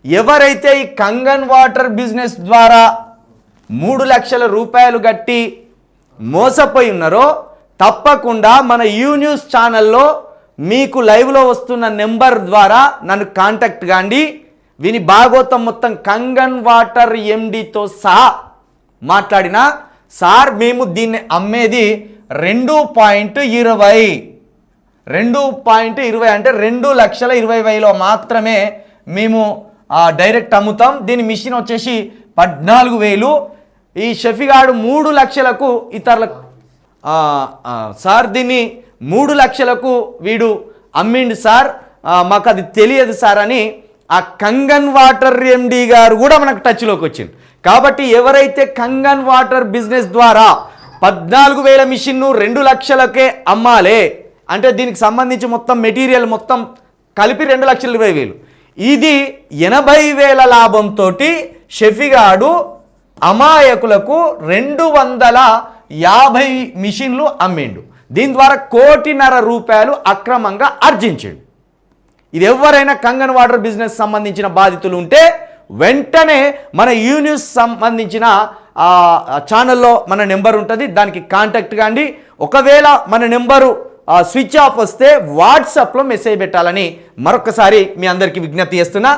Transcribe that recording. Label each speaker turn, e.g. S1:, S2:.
S1: ఎవరైతే ఈ Kangen water business ద్వారా 3 లక్షల రూపాయలు కట్టి మోసపోయి ఉన్నారో తప్పకుండా మన యూ న్యూస్ ఛానల్లో మీకు లైవ్లో వస్తున్న నెంబర్ ద్వారా నన్ను కాంటాక్ట్ కాండి. విని భాగవతం మొత్తం కంగన్ వాటర్ ఎండితో సహా మాట్లాడిన సార్ మేము దీన్ని అమ్మేది 2.20 అంటే 2,20,000 మాత్రమే మేము డైరెక్ట్ అమ్ముతాం. దీని మిషన్ వచ్చేసి 14,000. ఈ షఫీగాడు 3 లక్షలకు ఇతరులకు సార్ దీన్ని 3 లక్షలకు వీడు అమ్మిండు సార్, మాకు అది తెలియదు సార్ అని ఆ కంగన్ వాటర్ ఎండి గారు కూడా మనకు టచ్లోకి వచ్చింది. కాబట్టి ఎవరైతే కంగన్ వాటర్ బిజినెస్ ద్వారా 14,000 మిషన్ను 2 లక్షలకే అమ్మాలే అంటే దీనికి సంబంధించి మొత్తం మెటీరియల్ మొత్తం కలిపి 2,20,000. ఇది 80,000 లాభంతో షఫీగాడు అమాయకులకు 250 మిషన్లు అమ్మిండు. దీని ద్వారా 1.5 కోటి అక్రమంగా ఆర్జించాడు. ఇది ఎవరైనా కంగన్ వాటర్ బిజినెస్ సంబంధించిన బాధితులు ఉంటే వెంటనే మన యూ న్యూస్ సంబంధించిన ఛానల్లో మన నెంబర్ ఉంటుంది, దానికి కాంటాక్ట్ కాండి. ఒకవేళ మన నెంబరు స్విచ్ ఆఫ్ వస్తే వాట్సాప్లో మెసేజ్ పెట్టాలని మరొకసారి మీ అందరికీ విజ్ఞప్తి చేస్తున్నా.